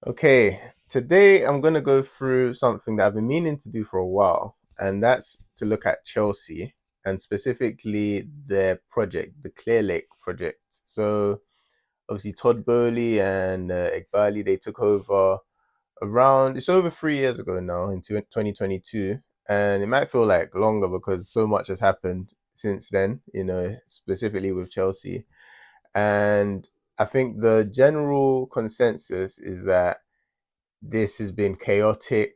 Okay, today I'm going to go through something that I've been meaning to do for a while, and that's to look at Chelsea and specifically their project, the Clearlake project. So, obviously, Todd Bowley and Igbali, they took over it's over 3 years ago now in 2022. And it might feel like longer because so much has happened since then, specifically with Chelsea. And I think the general consensus is that this has been chaotic.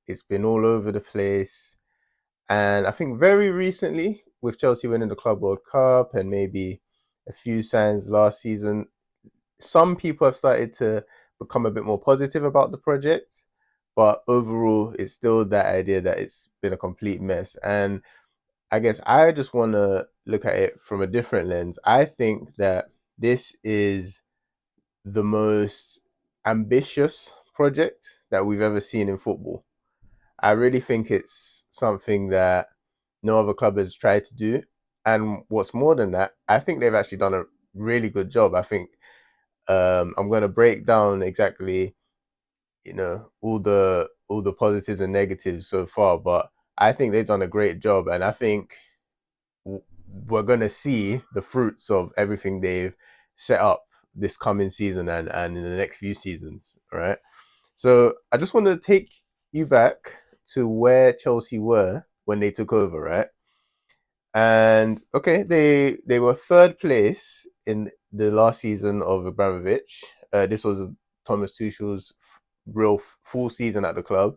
It's been all over the place. And I think very recently, with Chelsea winning the Club World Cup and maybe a few signs last season, some people have started to become a bit more positive about the project. But overall, it's still that idea that it's been a complete mess. And I guess I just want to look at it from a different lens. I think that this is the most ambitious project that we've ever seen in football. I really think it's something that no other club has tried to do. And what's more than that, I think they've actually done a really good job. I think I'm going to break down exactly, all the positives and negatives so far, but I think they've done a great job, and I think we're going to see the fruits of everything they've set up this coming season and in the next few seasons, right? So I just want to take you back to where Chelsea were when they took over, right? And okay, they were third place in the last season of Abramovich. This was Thomas Tuchel's real full season at the club.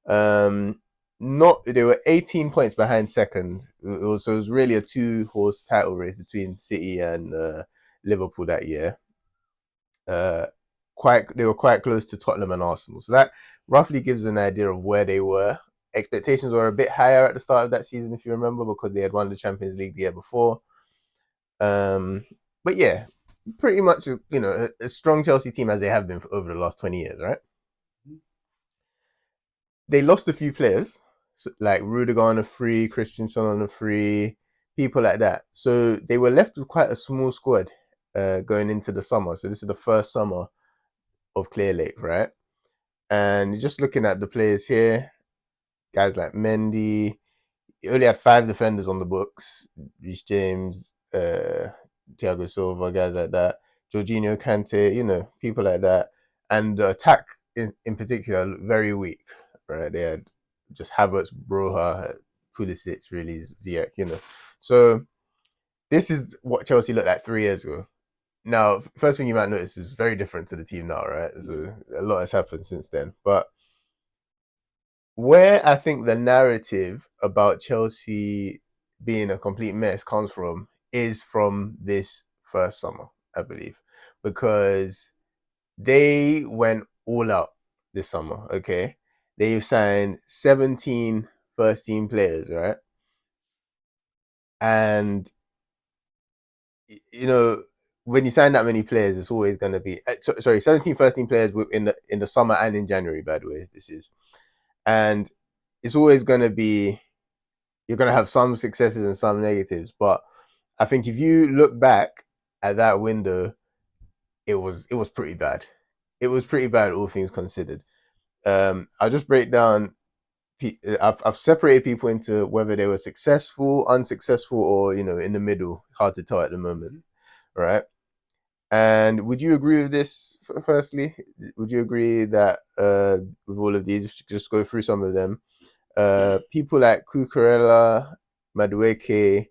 Um, not they were 18 points behind second. So it was really a two-horse title race between City and Liverpool that year. Uh, they were quite close to Tottenham and Arsenal. So that roughly gives an idea of where they were. Expectations were a bit higher at the start of that season, if you remember, because they had won the Champions League the year before. Um, but yeah, pretty much a strong Chelsea team as they have been for over the last 20 years, right? They lost a few players, so, like Rudiger on a free, Christensen on a free, people like that. So they were left with quite a small squad going into the summer. So this is the first summer of Clearlake, right? And just looking at the players here, guys like Mendy, he only had five defenders on the books. Reece James, Thiago Silva, guys like that. Jorginho Kante, people like that. And the attack in particular, very weak, right? They had just Havertz, Broha, Pulisic, really, Ziyech, So this is what Chelsea looked like 3 years ago. Now, first thing you might notice is very different to the team now, right? So a lot has happened since then. But where I think the narrative about Chelsea being a complete mess comes from is from this first summer, I believe, because they went all out this summer. Okay, they've signed 17 first team players, right? And you know when you sign that many players, it's always going to be sorry, 17 first team players in the summer and in January. By the way, this is, and it's always going to be, you're going to have some successes and some negatives. But I think if you look back at that window, it was pretty bad. It was pretty bad, all things considered. I'll just break down. I've separated people into whether they were successful, unsuccessful, or in the middle. Hard to tell at the moment, right? And would you agree with this? Firstly, would you agree that with all of these, just go through some of them? People like Cucurella, Madueke,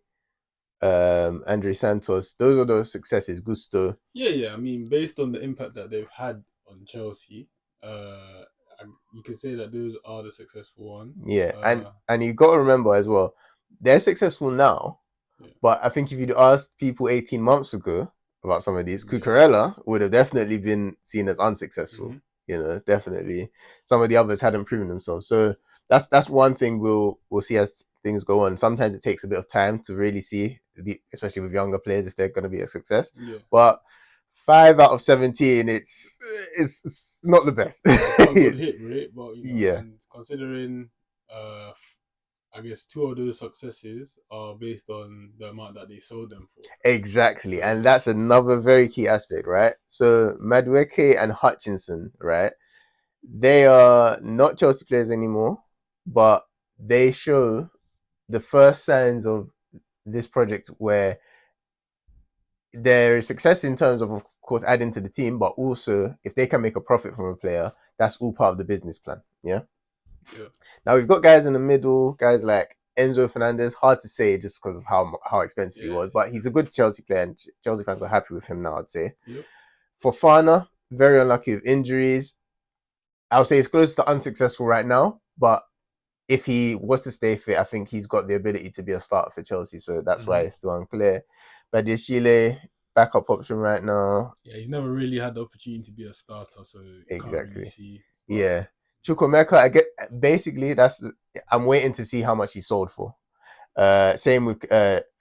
Andre Santos, those are those successes. Gusto, Yeah, yeah. I mean, based on the impact that they've had on Chelsea, you could say that those are the successful ones. yeah, and you got to remember as well, they're successful now. Yeah, But I think if you'd asked people 18 months ago about some of these, yeah. Cucurella would have definitely been seen as unsuccessful. Hmm. Definitely. Some of the others hadn't proven themselves. So that's one thing we'll see as things go on. Sometimes it takes a bit of time to really see, especially with younger players, if they're going to be a success. Yeah, But 5 out of 17, it's not the best. it's not a good hit rate, but Yeah. and considering, uh, I guess two of those successes are based on the amount that they sold them for. Exactly, So and that's another very key aspect, right? So Madueke and Hutchinson, right? They are not Chelsea players anymore, but they show the first signs of this project where there is success in terms of course, adding to the team, but also if they can make a profit from a player, that's all part of the business plan. Yeah. yeah, Now we've got guys in the middle, guys like Enzo Fernandez. Hard to say just because of how expensive he yeah, was, but he's a good Chelsea player, and Chelsea fans are happy with him now. I'd say. yep, For Fana, very unlucky with injuries. I would say he's close to unsuccessful right now, but if he was to stay fit, I think he's got the ability to be a starter for Chelsea. So that's why hmm it's still unclear. But Chile, backup option right now. yeah. He's never really had the opportunity to be a starter, so you can't really Exactly. see. But Yeah. Chukwemeka, I get basically that's I'm waiting to see how much he sold for. Same with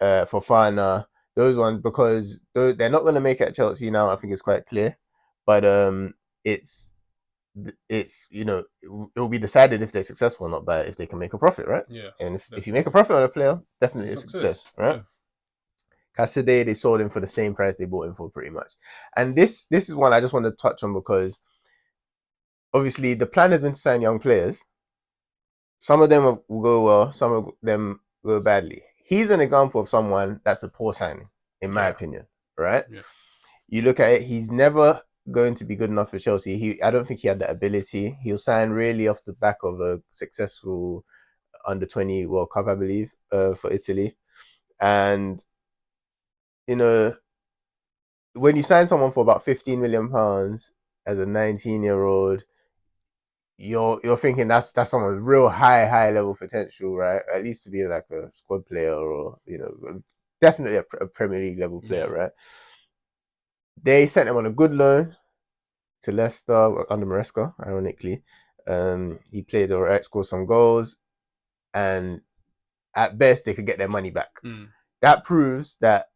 Fofana, those ones because they're not going to make it at Chelsea now. I think it's quite clear, but it's it's it will be decided if they're successful or not by if they can make a profit, right? yeah, And if you make a definitely, profit on a player, it's a definitely a success. success, right? Yeah, Cassaday, they sold him for the same price they bought him for, pretty much. And this is one I just want to touch on because obviously the plan has been to sign young players. Some of them will go well, some of them go badly. He's an example of someone that's a poor signing, in my yeah, opinion, right? yeah. You look at it, he's never going to be good enough for Chelsea. I don't think he had that ability. He'll sign really off the back of a successful under 20 World Cup, I believe, for Italy. And you know, when you sign someone for about £15 million as a 19-year-old, you're thinking that's someone with real high level potential, right? At least to be like a squad player or definitely a Premier League level player, Yeah. right? They sent him on a good loan to Leicester under Maresca, ironically. He played all right, scored some goals, and at best they could get their money back. Mm. That proves that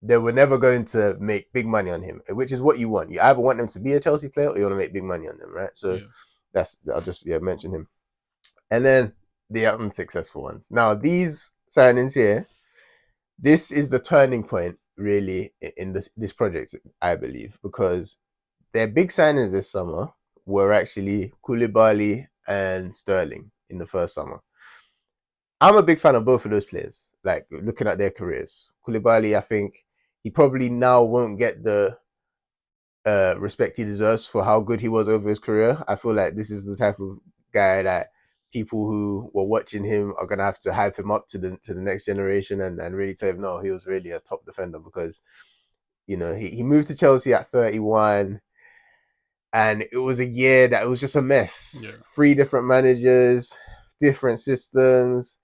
they were never going to make big money on him, which is what you want. You either want them to be a Chelsea player or you want to make big money on them, right? So Yeah. I'll just mention him. And then the unsuccessful ones. Now these signings here, this is the turning point really in this project, I believe, because their big signings this summer were actually Koulibaly and Sterling in the first summer. I'm a big fan of both of those players. Like looking at their careers, Koulibaly, I think he probably now won't get the respect he deserves for how good he was over his career. I feel like this is the type of guy that people who were watching him are gonna have to hype him up to the next generation and really tell him no, he was really a top defender because he moved to Chelsea at 31 and it was a year that it was just a mess. Yeah. Three different managers, different systems,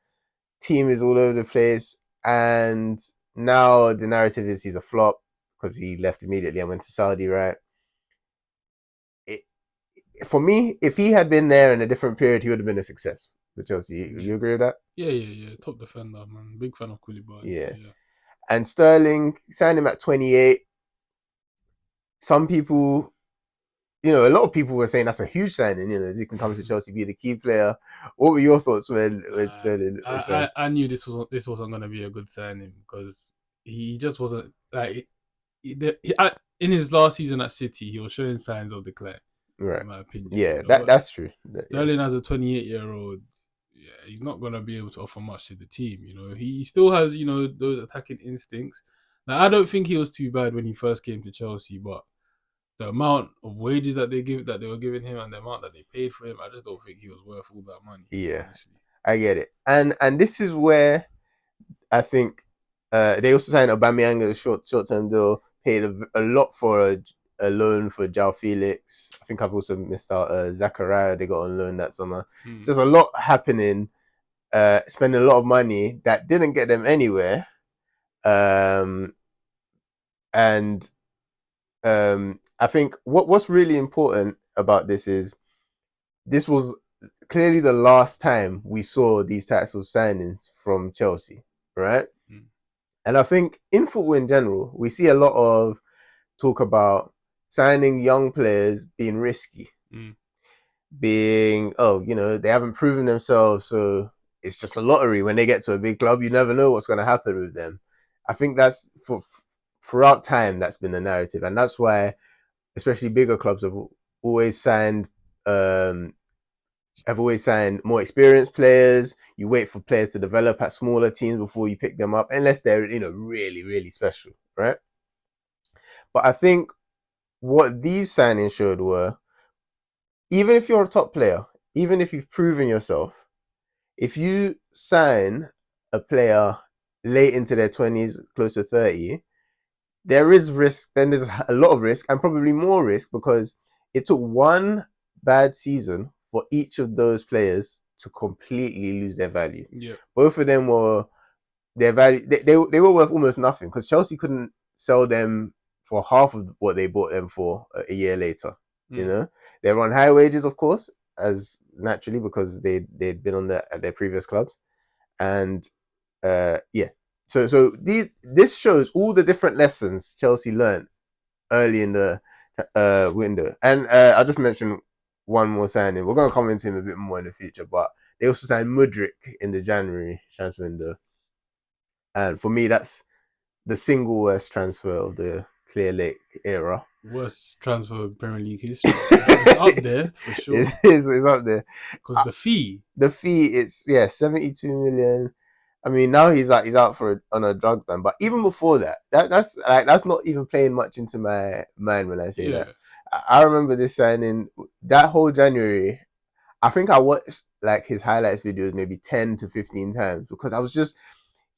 team is all over the place, and now the narrative is he's a flop because he left immediately and went to Saudi, right? It, for me, if he had been there in a different period, he would have been a success for Chelsea. Yeah. You agree with that? Yeah, yeah, yeah. Top defender, man. Big fan of Koulibaly. So Yeah. yeah. And Sterling signed him at 28. Some people, a lot of people were saying that's a huge signing. He can come to Chelsea, be the key player. What were your thoughts when Uh, Sterling was I, signed? I knew this wasn't gonna be a good signing because he just wasn't like in his last season at City he was showing signs of decline Right. in my opinion. Yeah, You know, that's true. Yeah. Sterling as a 28-year-old, yeah, he's not gonna be able to offer much to the team. You know, he still has those attacking instincts. Now I don't think he was too bad when he first came to Chelsea, but the amount of wages that they were giving him and the amount that they paid for him, I just don't think he was worth all that money. Yeah, Honestly, I get it. And this is where I think they also signed Aubameyang as a short term deal, paid a lot for a loan for Jao Felix. I think I've also missed out Zachariah. They got on loan that summer. hmm. Just a lot happening. Spending a lot of money that didn't get them anywhere. Um, and I think what's really important about this is this was clearly the last time we saw these types of signings from Chelsea, right? Hmm. And I think in football in general, we see a lot of talk about signing young players being risky, Hmm. being, oh, they haven't proven themselves, so it's just a lottery when they get to a big club. You never know what's going to happen with them. I think that's throughout time that's been the narrative, and that's why especially bigger clubs always signed um, have always signed more experienced players. You wait for players to develop at smaller teams before you pick them up, unless they're really really special, right? But I think what these signings showed were even if you're a top player, even if you've proven yourself, if you sign a player late into their 20s, close to 30, there is risk. Then there's a lot of risk and probably more risk because it took one bad season for each of those players to completely lose their value. Yeah. Both of them were their value. They were worth almost nothing because Chelsea couldn't sell them for half of what they bought them for a year later. You know, they were on high wages, of course, as naturally because they'd been on at their previous clubs, and yeah. So this shows all the different lessons Chelsea learned early in the window, and I'll just mention one more signing. We're gonna comment him a bit more in the future, but they also signed Mudryk in the January transfer window, and for me, that's the single worst transfer of the Clearlake era. Worst transfer in Premier League history. It's up there for sure. It's up there. Because the fee. The fee, it's 72 million. I mean, now he's out on a drug ban, but even before that's not even playing much into my mind when I say that. I remember this signing that whole January. I think I watched like his highlights videos maybe 10 to 15 times because I was just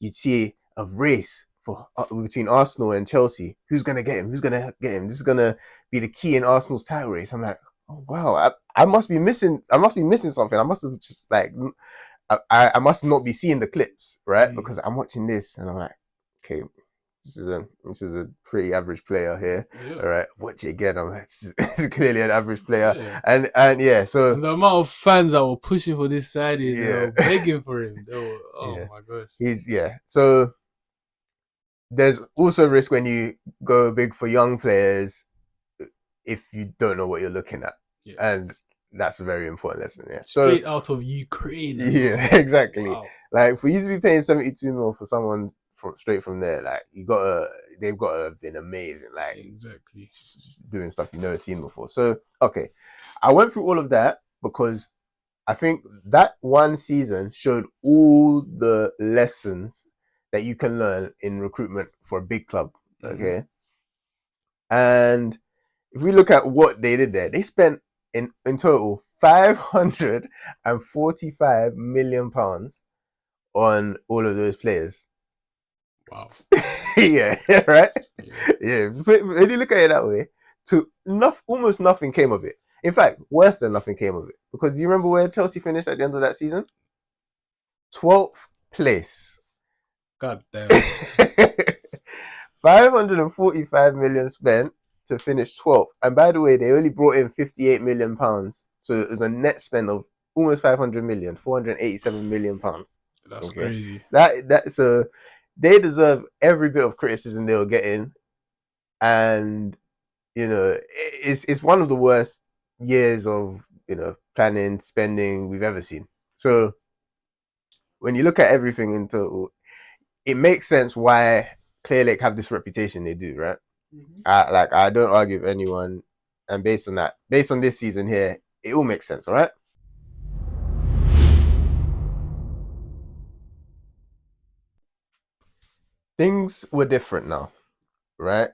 you'd see a race for between Arsenal and Chelsea. Who's gonna get him? Who's gonna get him? This is gonna be the key in Arsenal's title race. I'm like, oh wow, I must be missing. I must be missing something. I must have just like I must not be seeing the clips, right? Because I'm watching this and I'm like, okay, this is a pretty average player here. Yeah. All right, watch it again. I'm like, this is clearly an average player, and yeah. So and the amount of fans that were pushing for this signing, they were begging for him. They were, my gosh. So there's also risk when you go big for young players if you don't know what you're looking at, and that's a very important lesson. Yeah, straight out of Ukraine. Yeah, exactly. Wow. Like for you to be paying 72 mil for someone straight from there, like they've got to have been amazing. Like exactly doing stuff you've never seen before. So okay, I went through all of that because I think that one season showed all the lessons that you can learn in recruitment for a big club. Okay, and if we look at what they did there, they spent in total £545 million on all of those players. Wow. Yeah, right? Yeah. When you look at it that way, almost nothing came of it. In fact, worse than nothing came of it. Because you remember where Chelsea finished at the end of that season? 12th place. God damn. 545 million spent to finish 12th. And by the way, they only brought in £58 million. So it was a net spend of almost 500 million, £487 million. That's crazy. So they deserve every bit of criticism they were getting. And, it's one of the worst years of, planning, spending we've ever seen. So when you look at everything in total, it makes sense why Clearlake have this reputation they do, right? I don't argue with anyone, and based on this season here, it all makes sense. All right. Things were different now, right?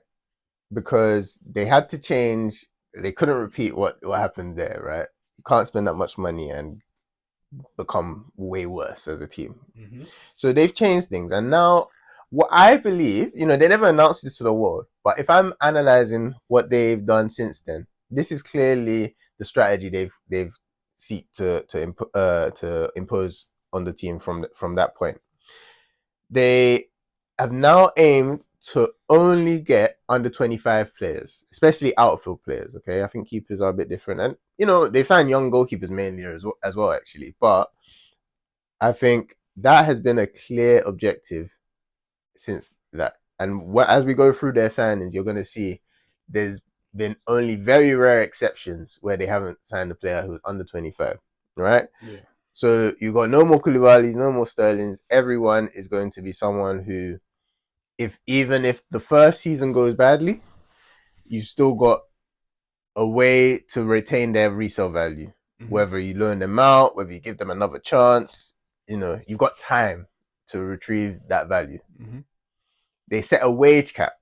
Because they had to change. They couldn't repeat what happened there, right? You can't spend that much money and become way worse as a team. So they've changed things, and now what I believe, they never announced this to the world, but if I'm analyzing what they've done since then, this is clearly the strategy they've seek to impose on the team from that point. They have now aimed to only get under 25 players, especially outfield players. Okay, I think keepers are a bit different, and they've signed young goalkeepers mainly as well actually, but I think that has been a clear objective since that. And as we go through their signings, you're going to see there's been only very rare exceptions where they haven't signed a player who's under 25, right? Yeah. So you got no more Koulibalys, no more Sterlings. Everyone is going to be someone who, if even if the first season goes badly, you still got a way to retain their resale value. Mm-hmm. Whether you loan them out, whether you give them another chance, you've got time to retrieve that value. Mm-hmm. They set a wage cap.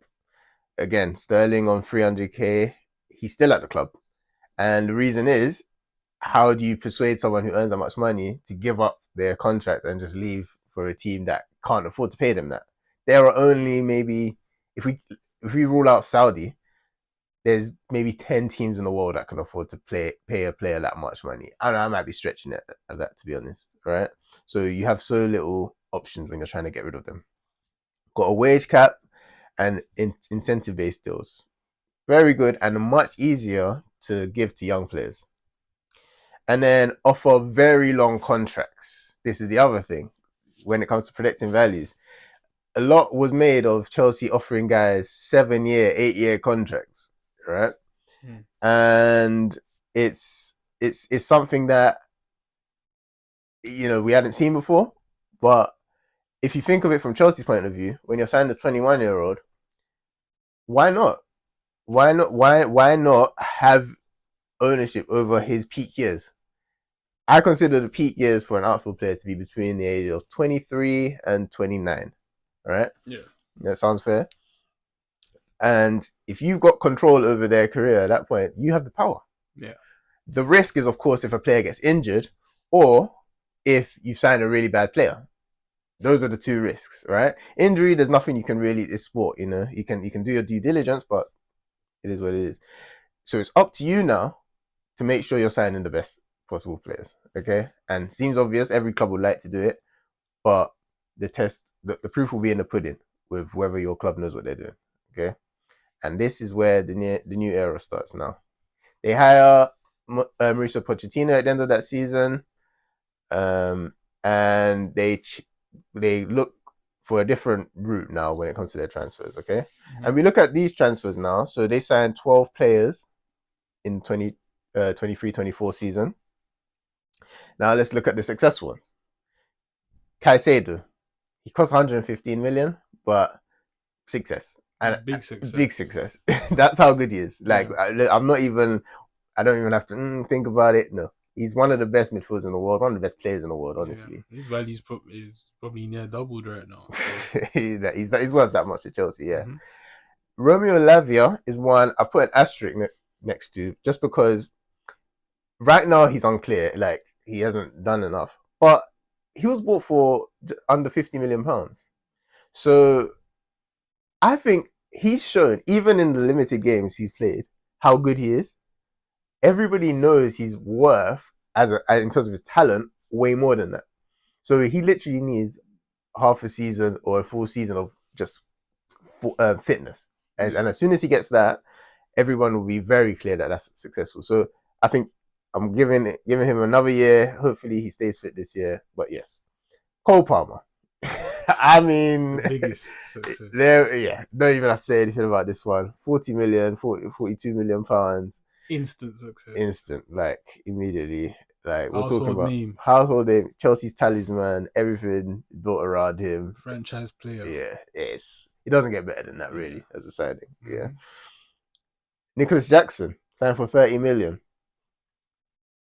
Again, Sterling on 300k, he's still at the club. And the reason is, how do you persuade someone who earns that much money to give up their contract and just leave for a team that can't afford to pay them that? There are only maybe, if we rule out Saudi, there's maybe 10 teams in the world that can afford to pay a player that much money. I know I might be stretching it at that, to be honest, right? So you have so little options when you're trying to get rid of them. Got a wage cap and incentive-based deals. Very good and much easier to give to young players. And then offer very long contracts. This is the other thing when it comes to predicting values. A lot was made of Chelsea offering guys 7-year, 8-year contracts, right? Mm. And it's something that we hadn't seen before. But if you think of it from Chelsea's point of view, when you're signing a 21-year-old, why not? Why not? Why not have ownership over his peak years? I consider the peak years for an outfield player to be between the age of 23 and 29. All right? Yeah. That sounds fair. And if you've got control over their career at that point, you have the power. Yeah. The risk is, of course, if a player gets injured or if you've signed a really bad player. Those are the two risks, right? Injury, there's nothing you can really. It's sport, You can do your due diligence, but it is what it is. So it's up to you now to make sure you're signing the best possible players. Okay, and seems obvious. Every club would like to do it, but the proof will be in the pudding with whether your club knows what they're doing. Okay, and this is where the new era starts now. They hire Mauricio Pochettino at the end of that season, and they look for a different route now when it comes to their transfers. Okay, and we look at these transfers now. So they signed 12 players in 23-24 season. Now let's look at the successful ones. Caicedo, he cost 115 million, but success and Big success. big success. That's how good he is. Like Yeah. I'm not even. I don't even have to think about it. No, he's one of the best midfielders in the world, one of the best players in the world. Honestly, His value is probably near doubled right now. So. he's worth that much to Chelsea. Yeah, Mm-hmm. Romeo Lavia is one I put an asterisk next to just because right now he's unclear. Like he hasn't done enough, but he was bought for under £50 million. So I think he's shown, even in the limited games he's played, how good he is. Everybody knows he's worth, in terms of his talent, way more than that. So he literally needs half a season or a full season of just fitness, and as soon as he gets that, everyone will be very clear that that's successful. So I think I'm giving him another year. Hopefully he stays fit this year. But yes, Cole Palmer. I mean, The biggest success. don't even have to say anything about this one. 42 million pounds. Instant success. Instant, like immediately. Like we're talking Household about name. household name, Chelsea's talisman, everything built around him. Franchise player. Yeah, it doesn't get better than that really as a signing. Mm-hmm. Yeah. Nicholas Jackson, signed for 30 million.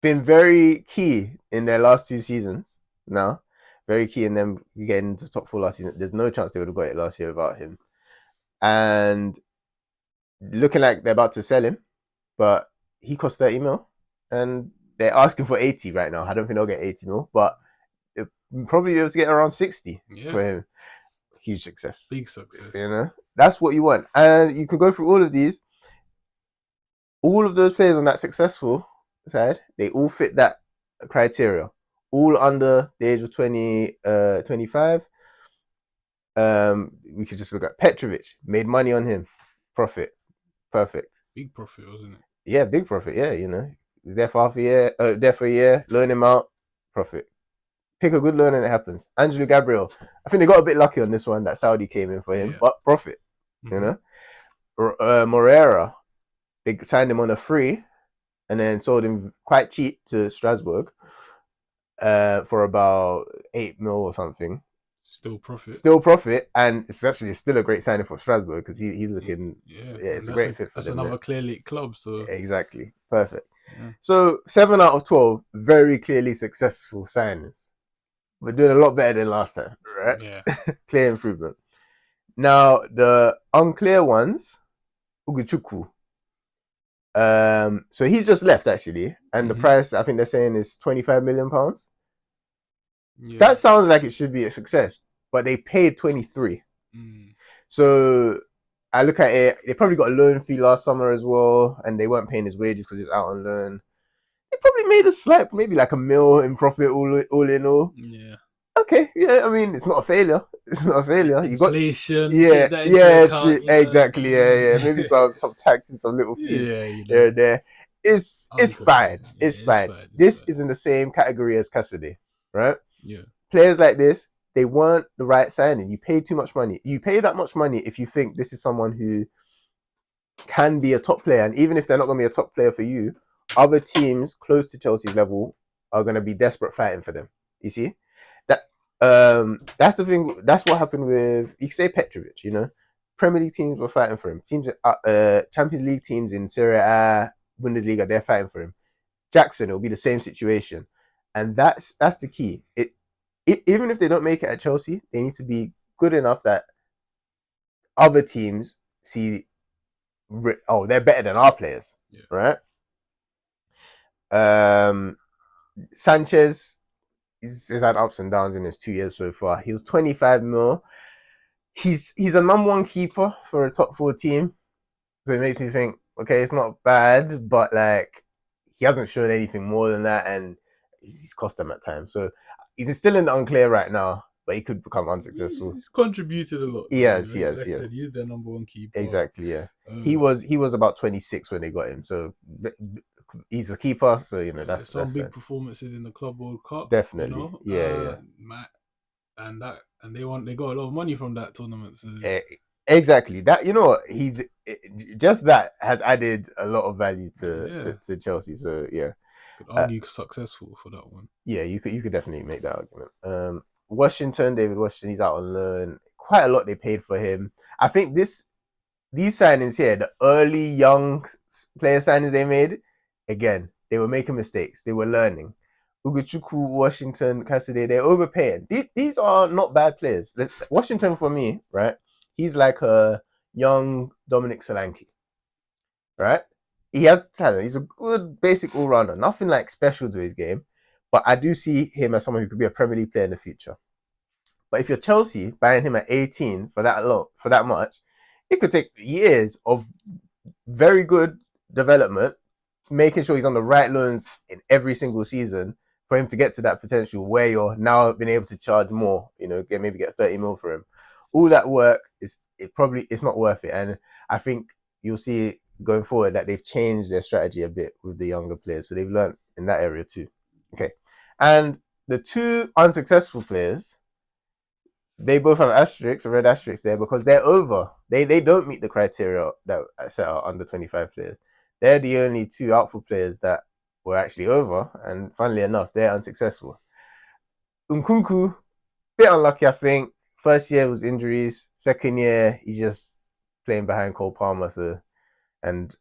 Been very key in their last two seasons now. Very key in them getting to top four last season. There's no chance they would have got it last year without him. And looking like they're about to sell him, but he cost 30 mil. And they're asking for 80 right now. I don't think they'll get 80 mil, but they'll probably be able to get around 60 for him. Huge success. Big success. That's what you want. And you can go through all of these. All of those players on that successful side, they all fit that criteria. All under the age of 25. We could just look at Petrovic. Made money on him. Profit. Perfect. Big profit, wasn't it? Yeah, big profit. Yeah, he's there for half a year. There for a year. Loan him out. Profit. Pick a good loan and it happens. Angelo Gabriel. I think they got a bit lucky on this one that Saudi came in for him, but profit. Mm-hmm. Moreira. They signed him on a free and then sold him quite cheap to Strasbourg. for about 8 mil or something. Still profit. Still profit, and it's actually still a great signing for Strasbourg because he's looking. Yeah, Yeah, and it's a great fit for that's them. another Yeah, Clearlake club. So exactly, perfect. yeah, So 7 out of 12, very clearly successful signings. We're doing a lot better than last time, right? yeah. Clear improvement. Now the unclear ones, Uguchuku. So he's just left actually, and the price I think they're saying is £25 million. Yeah. That sounds like it should be a success, but they paid 23. Mm. So I look at it, they probably got a loan fee last summer as well, and they weren't paying his wages because he's out on loan. They probably made a slight, maybe like a mil in profit all in all. Yeah. Okay, yeah, I mean it's not a failure. It's not a failure. You got Inflation, yeah, take that into yeah, true, account, you know. exactly, yeah, yeah. Maybe some taxes, some little fees Yeah, you here know. and there. It's Unfortunately. fine. Yeah, It's it's fine. fine. It's This fine. is in the same category as Cassidy, right? Yeah. Players like this, they weren't the right signing. You pay too much money. You pay that much money if you think this is someone who can be a top player, and even if they're not going to be a top player for you, other teams close to Chelsea's level are going to be desperate fighting for them. You see that? That's the thing. That's what happened with you could say Petrovic. You know, Premier League teams were fighting for him. Teams, Champions League teams in Serie A, Bundesliga, they're fighting for him. Jackson, it'll be the same situation, and that's the key. Even if they don't make it at Chelsea, they need to be good enough that other teams see, oh, they're better than our players, Yeah. right? Um, Sanchez, he's had ups and downs in his 2 years so far. He was 25 mil. He's a number one keeper for a top four team, so it makes me think, okay, it's not bad, but like he hasn't shown anything more than that, and he's cost them at times. So he's still in the unclear right now, but he could become unsuccessful. He's contributed a lot though, you Yes, know. yes, Like I yes. said, he's their number one keeper. Exactly, yeah. He Uh, was he was about 26 when they got him, so he's a keeper, so some that's big fair. performances in the Club World Cup, you Definitely, know. yeah, yeah. And they got a lot of money from that tournament. So Eh, exactly. That he's just that has added a lot of value to yeah, to Chelsea. So yeah, could uh, argue successful for that one. yeah, you could definitely make that argument. Washington, David Washington, he's out on loan. Quite a lot they paid for him. I think these signings here, the early young player signings they made, again, they were making mistakes. They were learning. Ugochukwu, Washington, Cassidy, they're overpaying. These are not bad players. Washington, for me, right? He's like a young Dominic Solanke, right? He has talent. He's a good basic all rounder. Nothing like special to his game, but I do see him as someone who could be a Premier League player in the future. But if you're Chelsea buying him at 18 for that long, for that much, it could take years of very good development, making sure he's on the right loans in every single season for him to get to that potential where you're now being able to charge more, maybe get 30 mil for him. All that work it's not worth it. And I think you'll see going forward that they've changed their strategy a bit with the younger players. So they've learned in that area too. Okay. And the two unsuccessful players, they both have asterisks, a red asterisk there because they're over. They don't meet the criteria that I set out under 25 players. They're the only two outfield players that were actually over, and funnily enough, they're unsuccessful. Nkunku, bit unlucky, I think. First year was injuries. Second year, he's just playing behind Cole Palmer, so and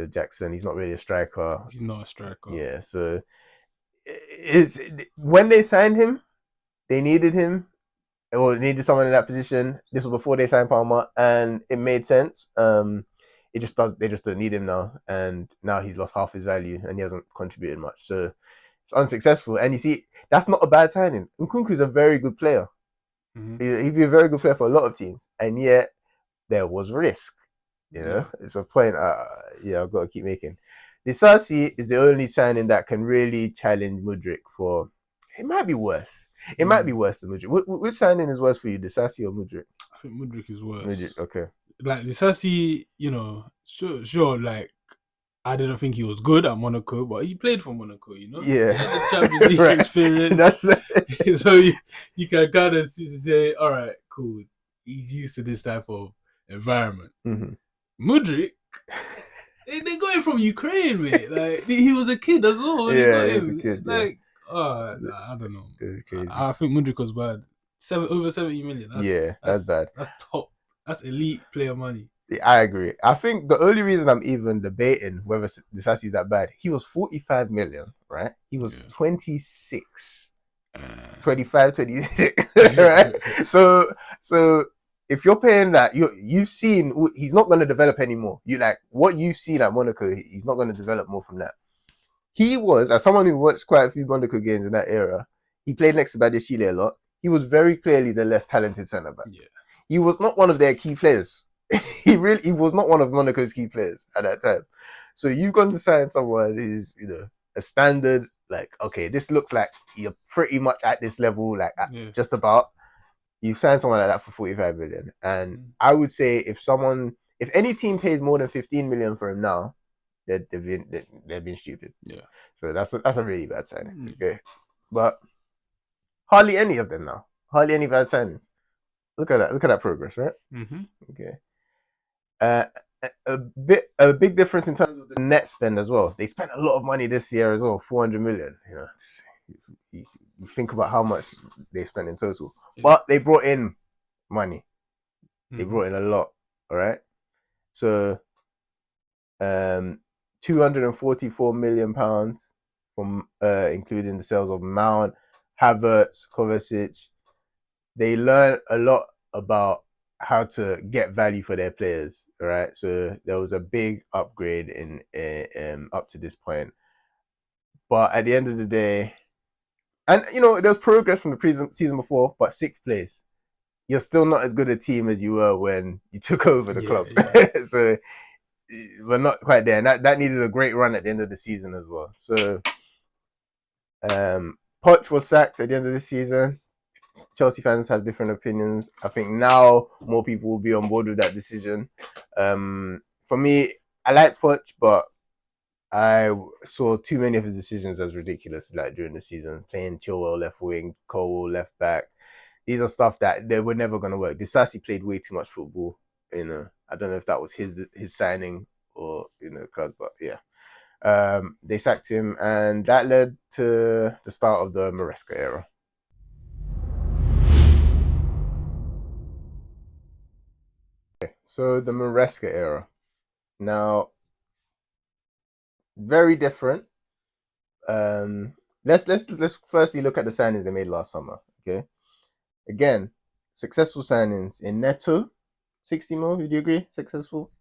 Jackson. He's not really a striker. He's not a striker. Yeah, so it's when they signed him, they needed him or needed someone in that position. This was before they signed Palmer, and it made sense. It just does. They just don't need him now, and now he's lost half his value, and he hasn't contributed much. So it's unsuccessful. And you see, that's not a bad signing. Nkunku's a very good player. Mm-hmm. He'd be a very good player for a lot of teams, and yet there was risk. It's a point. I've got to keep making. Disasi is the only signing that can really challenge Mudryk for. It might be worse. It might be worse than Mudryk. Which signing is worse for you, Disasi or Mudryk? I think Mudryk is worse. Mudryk, okay. Like Disasi, sure, like I didn't think he was good at Monaco, but he played for Monaco, Yeah. He had the Champions League right. experience. So you can kind of say, all right, cool. He's used to this type of environment. Mm-hmm. Mudryk, they got him from Ukraine, mate. Like he was a kid as well. Yeah, he was a kid. Like I don't know. It was crazy. I think Mudrik was bad. Over 70 million. Yeah, that's bad. That's top. That's elite player money. I agree. I think the only reason I'm even debating whether Disasi is that bad, he was 45 million, right? He was Yeah. 26, Uh, 25, 26, right? So, so if you're paying that, you've seen he's not going to develop anymore. You like what you've seen at Monaco, he's not going to develop more from that. He was, as someone who watched quite a few Monaco games in that era, he played next to Badiashile a lot. He was very clearly the less talented centre back. yeah. He was not one of their key players. He was not one of Monaco's key players at that time. So you've gone to sign someone who's a standard, like, okay, this looks like you're pretty much at this level, like Yeah. just about. You've signed someone like that for 45 million. And Mm. I would say if any team pays more than 15 million for him now, they've been stupid. Yeah. So that's a really bad signing. Mm. Okay. But hardly any of them now. Hardly any bad signings. Look at that. Look at that progress, right? Mm-hmm. Okay. Uh, a big difference in terms of the net spend as well. They spent a lot of money this year as well, 400 million. You think about how much they spent in total, Yeah. but they brought in money. They Mm-hmm. brought in a lot. All right. So, 244 million pounds from including the sales of Mount, Havertz, Kovacic. They learn a lot about how to get value for their players. Right, so there was a big upgrade in up to this point, but at the end of the day, and there's progress from the season before, but sixth place, you're still not as good a team as you were when you took over the Yeah. club. Yeah. So we're not quite there, and that needed a great run at the end of the season as well. So Poch was sacked at the end of the season. Chelsea fans have different opinions. I think now more people will be on board with that decision. For me, I like Poch, but I saw too many of his decisions as ridiculous, like during the season, playing Chilwell left wing, Cole left back. These are stuff that they were never going to work. Disasi played way too much football. I don't know if that was his signing or club, but yeah. They sacked him, and that led to the start of the Maresca era. So the Maresca era. Now, very different. Um, let's firstly look at the signings they made last summer. Okay, again, successful signings in Neto, 60 mil. Would you agree? Successful?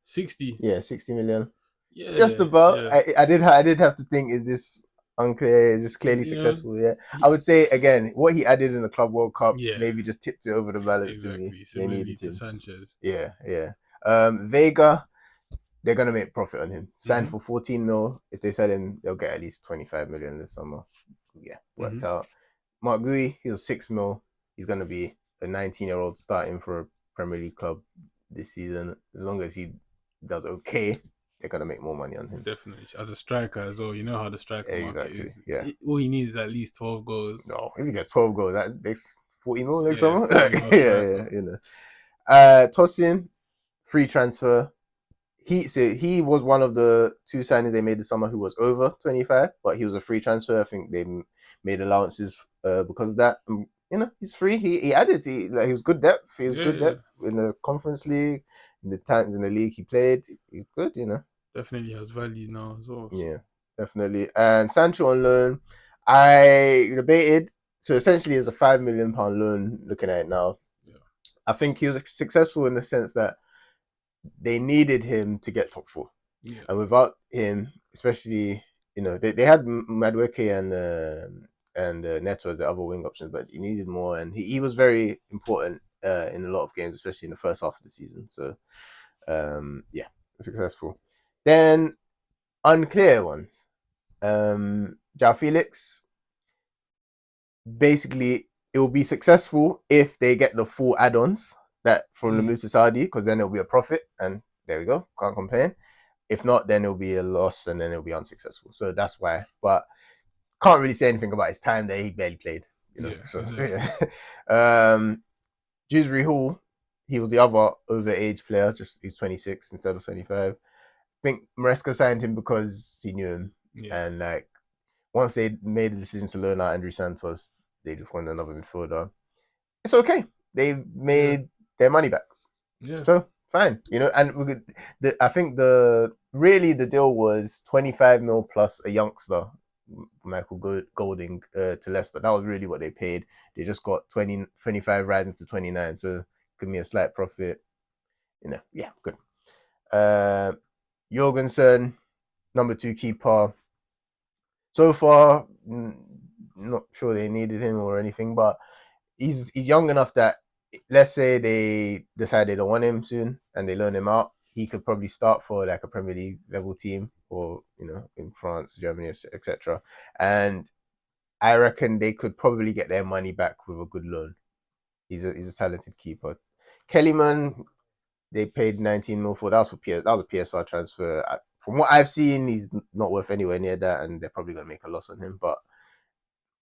60. Yeah, 60 million. Just Yeah. about. Yeah. I did have to think. Is this unclear? Is this clearly You know. successful? Yeah, I would say again, what he added in the Club World Cup Yeah. maybe just tipped it over the balance to me. Exactly. They Similarly needed to him. Sanchez. Yeah, yeah. Vega, they're gonna make profit on him. Signed Mm-hmm. for 14 mil. If they sell him, they'll get at least 25 million this summer. Yeah, Mm-hmm. worked out. Mark Gui, he was 6 mil. He's gonna be a 19-year-old starting for a Premier League club this season. As long as he does okay, they're gonna make more money on him. Definitely. As a striker as well, you know how the striker market Exactly. is. Yeah. All he needs is at least 12 goals. No, if he gets 12 goals, that makes 40 mil next Yeah, summer. 40 mil Yeah, striker. yeah. Tosin, free transfer. He was one of the two signings they made this summer who was over 25, but he was a free transfer. I think they made allowances because of that. He's free. He added. He was good depth. He was good Yeah, depth in the Conference League, in the times in the league he played. He's good. definitely has value now as well. So. Yeah, definitely. And Sancho on loan, I debated. So essentially, it's a £5 million loan. Looking at it now, Yeah. I think he was successful in the sense that they needed him to get top four. Yeah. And without him, especially, they had Madueke and Neto as the other wing options, but he needed more, and he was very important in a lot of games, especially in the first half of the season. So, yeah, successful. Then unclear ones. Jao Felix, basically, it will be successful if they get the full add-ons that from the move to Saudi, because then it'll be a profit, and there we go, can't complain. If not, then it'll be a loss and then it'll be unsuccessful. So that's why. But can't really say anything about his time there. He barely played. Yeah, So exactly. Dewsbury Hall, he was the other overage player. Just he's 26 instead of 25. I think Maresca signed him because he knew him Yeah. and like once they made the decision to loan out Andrew Santos, they just wanted another midfielder. It's okay. They've Yeah, made their money back. yeah, So fine, and we could, I think the deal was 25 mil plus a youngster, Michael Golding, to Leicester. That was really what they paid. They just got 25 rising to 29, so give me a slight profit. Yeah, good. Uh, Jorgensen, number two keeper. So far, not sure they needed him or anything, but he's young enough that, let's say they decide they don't want him soon and they loan him out, he could probably start for like a Premier League level team, or in France, Germany, etc. And I reckon they could probably get their money back with a good loan. He's a talented keeper. Kellyman, they paid 19 mil for. That was a PSR transfer. From what I've seen, he's not worth anywhere near that, and they're probably gonna make a loss on him. But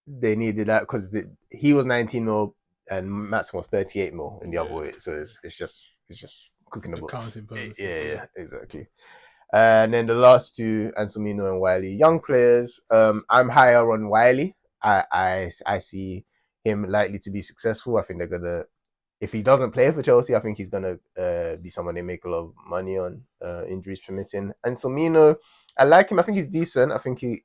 they needed that because he was 19 mil and Matson was 38 mil in the other yeah. way. So it's just cooking the books. Accounting purposes. Yeah, Yeah, yeah, exactly. And then the last two, Anselmino and Wiley, young players. I'm higher on Wiley. I see him likely to be successful. I think they're gonna, if he doesn't play for Chelsea, I think he's gonna be someone they make a lot of money on, injuries permitting. And Somino, I like him. I think he's decent. I think he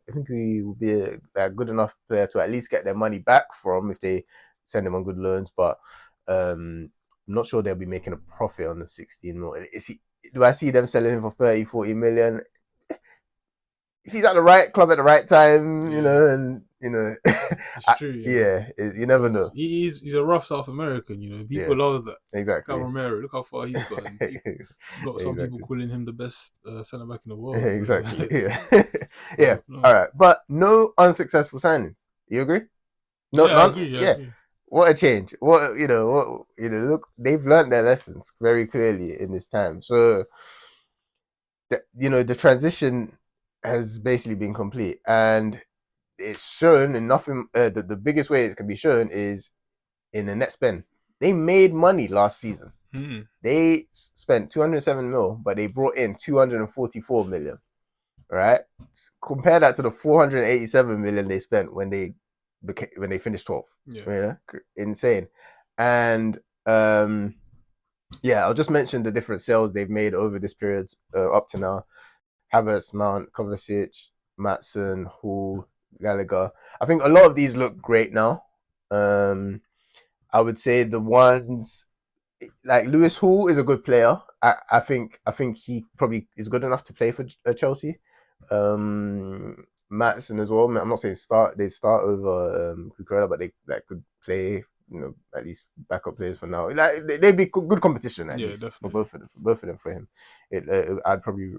will be a good enough player to at least get their money back from if they send him on good loans. But I'm not sure they'll be making a profit on the 16 mil. Do I see them selling him for 30, 40 million? If he's at the right club at the right time, yeah. and It's true. Yeah, yeah, you never because know. he's a rough South American. Yeah, People love that. Cal exactly. Romero, look how far he's got, and got some people Exactly. calling him the best centre back in the world. So, Exactly. Yeah. Yeah. so no. All right. But no unsuccessful signings. You agree? No, Yeah, I none. agree. Yeah, I Yeah. agree. What a change. Look, they've learned their lessons very clearly in this time. So, the transition has basically been complete, and it's shown in nothing. The biggest way it can be shown is in the net spend. They made money last season. Mm. They spent 207 mil, but they brought in 244 million. Right? Compare that to the 487 million they spent when they finished 12th. Yeah. Insane. And yeah, I'll just mention the different sales they've made over this period, up to now. Havertz, Mount, Kovacic, Matson, Hall, Gallagher. I think a lot of these look great now. Um, I would say the ones like Lewis Hall is a good player. I think he probably is good enough to play for Chelsea. Matson as well. I'm not saying they start over Cucurella, but they could play. At least backup players for now. Like they'd be good competition at Yeah, least for definitely. both of them for him. I'd probably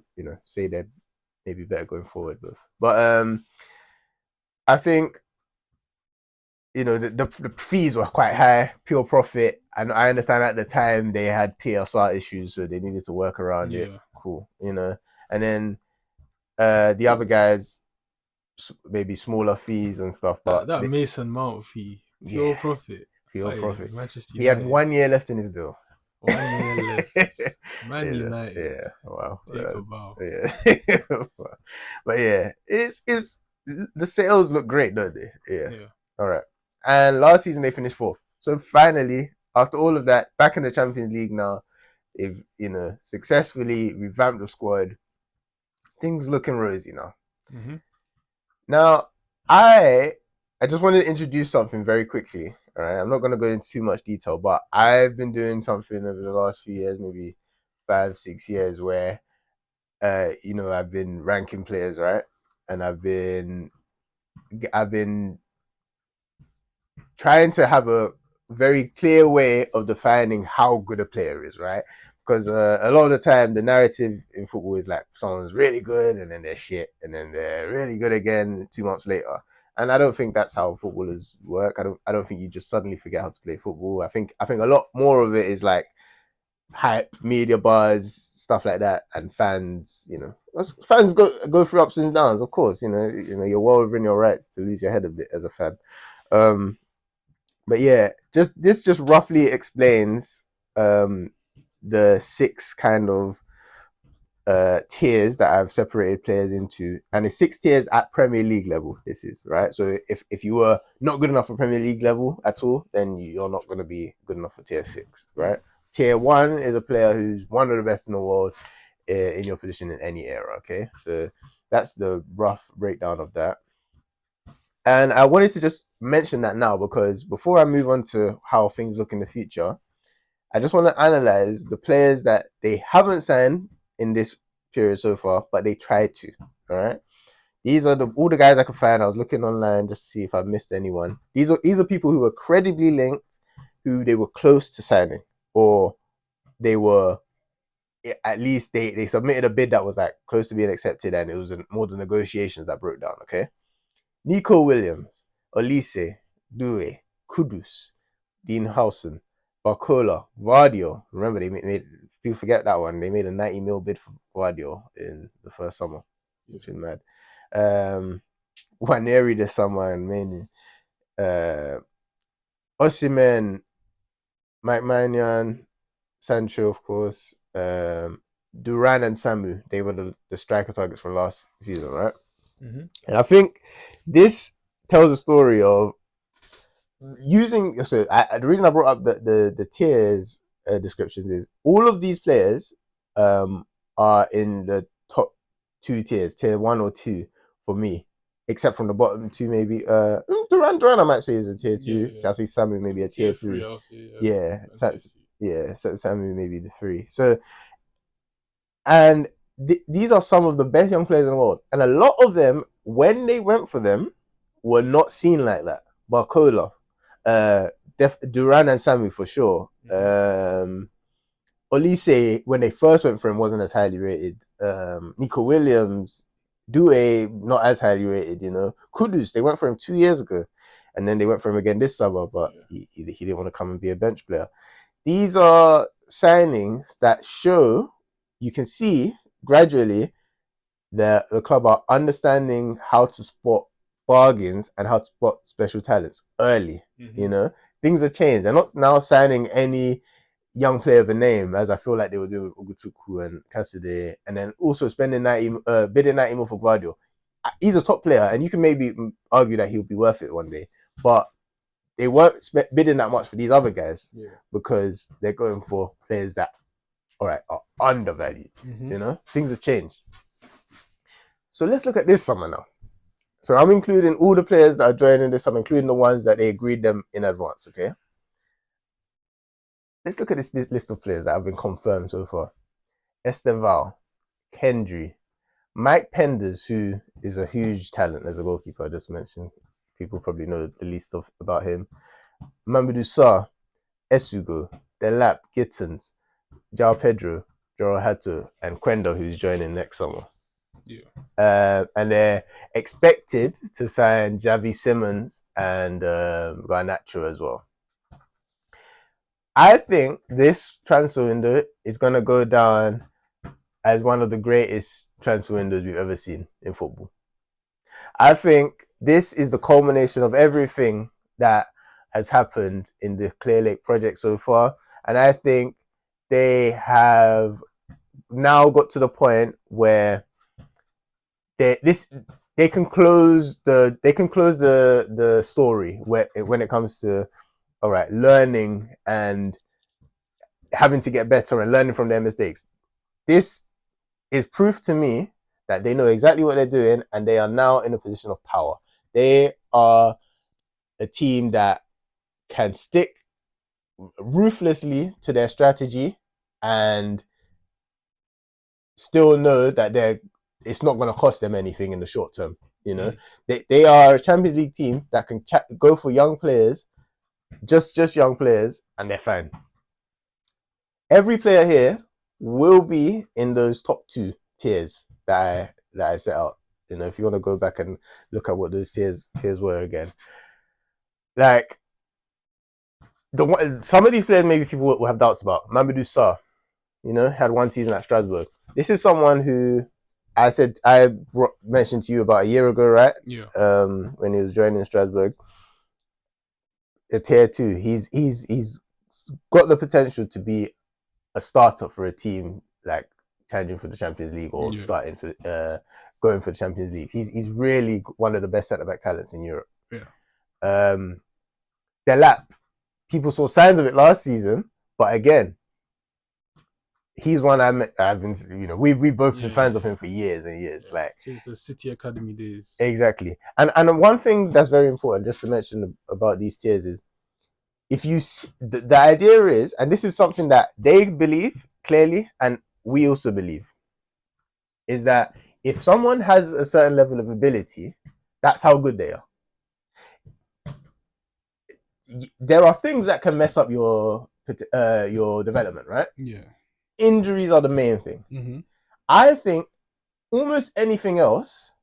say they're maybe better going forward both. But I think the fees were quite high, pure profit, and I understand at the time they had PSR issues, so they needed to work around it. Yeah. Cool, and then the other guys maybe smaller fees and stuff, That but that Mason Mount fee, yeah, pure profit. pure Hey, profit. Manchester He had United. 1 year left in his deal. 1 year left. Man Yeah, United. yeah, wow, Take a bow. yeah, but yeah, it's the sales look great, don't they? Yeah, Yeah. all right. And last season they finished fourth, so finally, after all of that, back in the Champions League now. They've successfully revamped the squad. Things looking rosy now. Mm-hmm. Now, I I just wanted to introduce something very quickly. All right, I'm not going to go into too much detail, but I've been doing something over the last few years, maybe 5, 6 years, where I've been ranking players, right? And I've been trying to have a very clear way of defining how good a player is, right? Because a lot of the time, the narrative in football is like someone's really good and then they're shit, and then they're really good again 2 months later. And I don't think that's how footballers work. I don't think you just suddenly forget how to play football. I think a lot more of it is like hype, media buzz, stuff like that, and fans. Fans go through ups and downs. Of course, you're well within your rights to lose your head a bit as a fan. Um, but yeah, just roughly explains um the six kind of tiers that I've separated players into, and it's 6 tiers at Premier League level. This is right. So if you were not good enough for Premier League level at all, then you're not going to be good enough for tier 6, right? Tier 1 is a player who's one of the best in the world in your position in any era. Okay, so that's the rough breakdown of that. And I wanted to just mention that now because before I move on to how things look in the future, I just want to analyze the players that they haven't signed in this period so far, but they tried to. All right. These are all the guys I could find. I was looking online just to see if I missed anyone. These are people who were credibly linked, who they were close to signing, or they were at least they submitted a bid that was like close to being accepted, and it was more the negotiations that broke down. Okay. Nico Williams, Olise, Due, Kudus, Dean Howson, Barcola, Vardio. Remember, they made people forget that one. They made a 90 mil bid for Vardio in the first summer, which is mad. Waneri this summer and mainly Osimhen, Mike Mannion, Sancho, of course, Duran and Samu. They were the striker targets from last season, right? Mm-hmm. And I think this tells a story of using. So the reason I brought up the tiers descriptions is all of these players are in the top 2 tiers, tier 1 or 2 for me, except from the bottom 2 maybe. Duran I might say is a tier 2. Yeah. So I'll say Samu maybe a tier 3. I'll say, yeah, so Samu maybe the 3. So and these are some of the best young players in the world, and a lot of them, when they went for them, were not seen like that. Barcola, Duran and Samu for sure. Olise, when they first went for him, wasn't as highly rated. Nico Williams, Due, not as highly rated. Kudus, they went for him 2 years ago, and then they went for him again this summer, but he didn't want to come and be a bench player. These are signings that show, you can see gradually that the club are understanding how to spot bargains and how to spot special talents early. Mm-hmm. Things have changed. They're not now signing any young player of a name, as I feel like they were doing with Uguchuku and Cassidy, and then also bidding 90 mil for Guardiola. He's a top player, and you can maybe argue that he'll be worth it one day, but they weren't bidding that much for these other guys because they're going for players that, all right, are undervalued. Mm-hmm. Things have changed. So let's look at this summer now. So I'm including all the players that are joining this summer, including the ones that they agreed them in advance, okay? Let's look at this list of players that have been confirmed so far. Esteval, Kendry, Mike Penders, who is a huge talent as a goalkeeper, I just mentioned. People probably know the least about him. Mamadou Sarr, Esugo, Delap, Gittins, João Pedro, Joro Hato, and Quendo, who's joining next summer. Yeah. And they're expected to sign Javi Simmons and Garnacho as well. I think this transfer window is going to go down as one of the greatest transfer windows we've ever seen in football. I think this is the culmination of everything that has happened in the Clearlake project so far. And I think they have now got to the point where they can close the story when it comes to, all right, learning and having to get better and learning from their mistakes. This is proof to me that they know exactly what they're doing and they are now in a position of power. They are a team that can stick ruthlessly to their strategy and still know that it's not going to cost them anything in the short term. They are a Champions League team that can go for young players, just young players, and they're fine. Every player here will be in those top 2 tiers that I set out. If you want to go back and look at what those tiers were again, like some of these players, maybe people will have doubts about. Mamadou Sarr, had one season at Strasbourg. This is someone who I mentioned to you about a year ago, right? Yeah. When he was joining Strasbourg, a tier 2. He's got the potential to be a starter for a team like challenging for the Champions League or Yeah. starting for going for the Champions League. He's really one of the best centre back talents in Europe. Yeah. Delap, people saw signs of it last season, but again, he's one I've been, we've both been fans of him for years and years. Yeah. Like Since the City Academy days. exactly. And one thing that's very important just to mention about these tiers is if you the idea is, and this is something that they believe clearly and we also believe, is that if someone has a certain level of ability, that's how good they are. There are things that can mess up your development, right? Yeah. Injuries are the main thing. Mm-hmm. I think almost anything else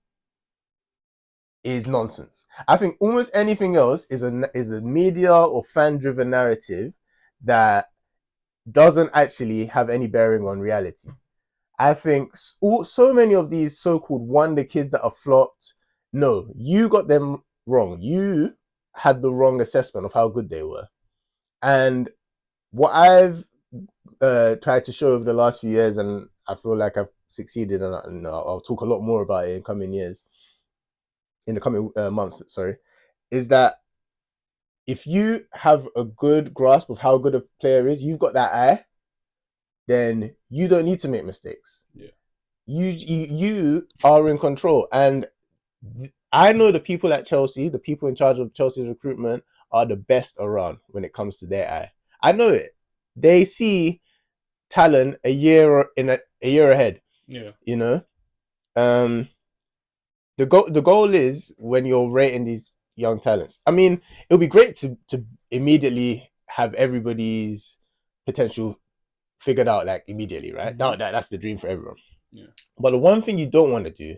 is nonsense. I think almost anything else is a media or fan driven narrative that doesn't actually have any bearing on reality. I think so many of these so-called wonder kids that are flopped, no, you got them wrong. You had the wrong assessment of how good they were. And what I've tried to show over the last few years, and I feel like I've succeeded, and I'll talk a lot more about it in coming years, in the coming months, sorry, is that if you have a good grasp of how good a player is, you've got that eye, then you don't need to make mistakes. Yeah. You are in control. And I know the people at Chelsea, the people in charge of Chelsea's recruitment, are the best around when it comes to their eye. I know it. They see talent a year ahead. Yeah. You know, the goal is when you're rating these young talents. I mean, it'll be great to immediately have everybody's potential figured out like immediately, right? Mm-hmm. That's the dream for everyone. Yeah. But the one thing you don't want to do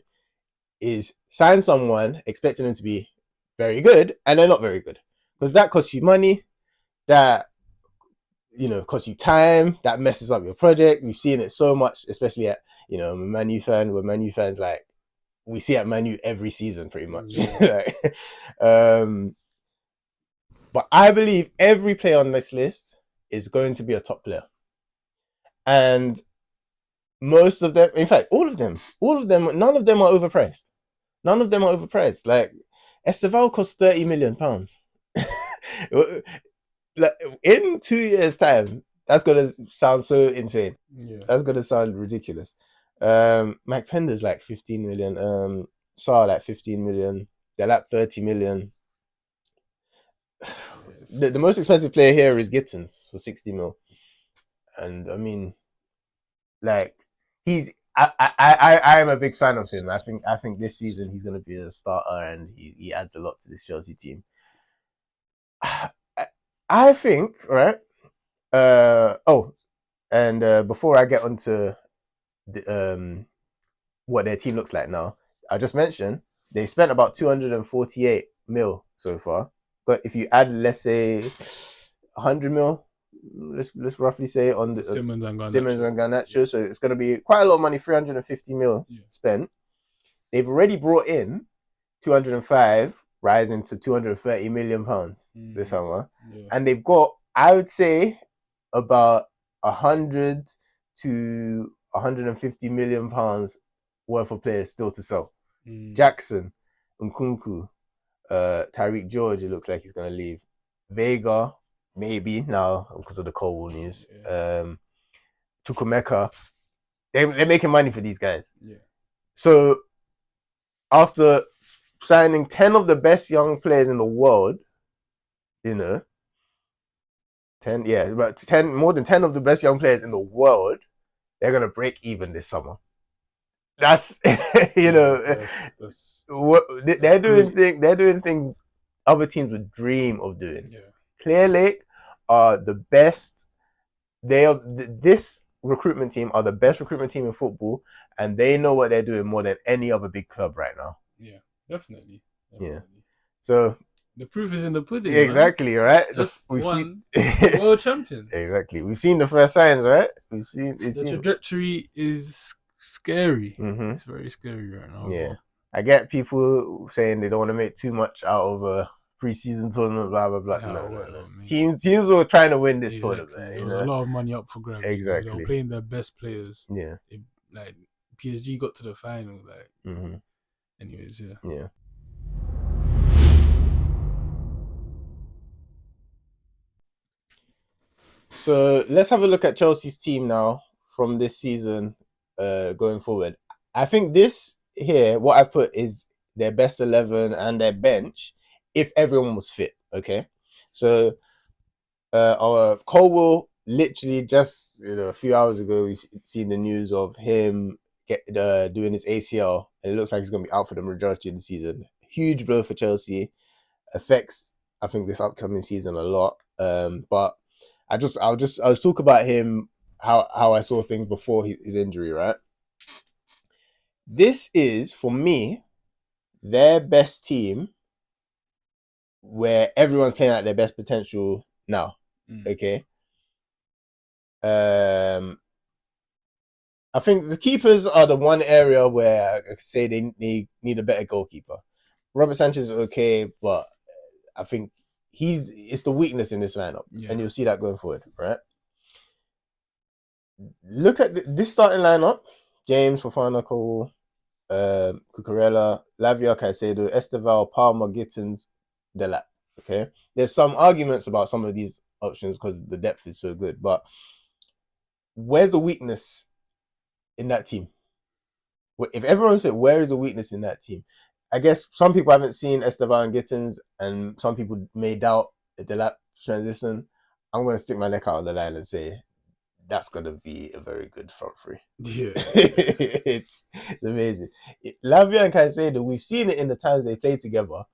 is sign someone expecting them to be very good and they're not very good, because that costs you money, that costs you time, that messes up your project. We've seen it so much, especially at I'm a Man U fan. We're Man U fans, like we see at Man U every season pretty much. Yeah. But I believe every player on this list is going to be a top player, and most of them, in fact, all of them, none of them are overpriced. None of them are overpriced. Like Esteval costs £30 million. Like, in 2 years' time, that's gonna sound so insane. Yeah. That's gonna sound ridiculous. Mike Pender's like 15 million. Sarr like 15 million. They're like 30 million. Yes. The most expensive player here is Gittins for 60 mil. And I mean, like, I am a big fan of him. I think this season he's gonna be a starter and he adds a lot to this Chelsea team. I think, right? Before I get onto what their team looks like now, I just mentioned they spent about 248 mil so far. But if you add, let's say, 100 mil, let's roughly say on the Simmons and Garnacho, yeah. so it's going to be quite a lot of money, 350 mil spent. They've already brought in 205, rising to 230 million pounds this summer, and they've got, I would say, about 100 to 150 million pounds worth of players still to sell. Jackson, Nkunku, Tyreek George, it looks like he's going to leave. Vega, maybe now because of the Colwell news. Chukwemeka, they're making money for these guys. Yeah. So after signing 10 of the best young players in the world, 10, yeah, about 10, more than 10 of the best young players in the world, they're going to break even this summer. That's, they're doing things other teams would dream of doing. Yeah. Clearlake are the best. This recruitment team are the best recruitment team in football, and they know what they're doing more than any other big club right now. Yeah, definitely. Yeah. So the proof is in the pudding. Exactly, man. Right? Just won the world champions. Exactly. We've seen the first signs, right? The trajectory is scary. Mm-hmm. It's very scary right now. Yeah. I get people saying they don't want to make too much out of a preseason tournament, blah blah blah. No. Teams were trying to win this tournament. There was a lot of money up for grabs. Exactly. They were playing their best players. Yeah. like PSG got to the final. Like, Mm-hmm. anyways, yeah. Yeah. So let's have a look at Chelsea's team now from this season going forward. I think this here, what I put is their best 11 and their bench if everyone was fit. Okay. So our Colwell literally just a few hours ago, we seen the news of him doing his ACL, and it looks like he's going to be out for the majority of the season. Huge blow for Chelsea. Affects, I think, this upcoming season a lot. But I'll talk about him, how I saw things before his injury. Right, this is for me their best team where everyone's playing at their best potential now. Okay. I think the keepers are the one area where I could say they need a better goalkeeper. Robert Sanchez is okay, but I think it's the weakness in this lineup, and you'll see that going forward, right? Look at this starting lineup: James, Fofana, Cole, Cucurella, Lavia, Caicedo, Esteval, Palmer, Gittins, Delap. Okay, there's some arguments about some of these options because the depth is so good, but where's the weakness in that team? If everyone's fit, where is the weakness in that team? I guess some people haven't seen Esteban and Gittins, and some people may doubt the lap transition. I'm going to stick my neck out on the line and say that's going to be a very good front three. Yeah. it's amazing. Lavia and Caicedo, we've seen it in the times they play together.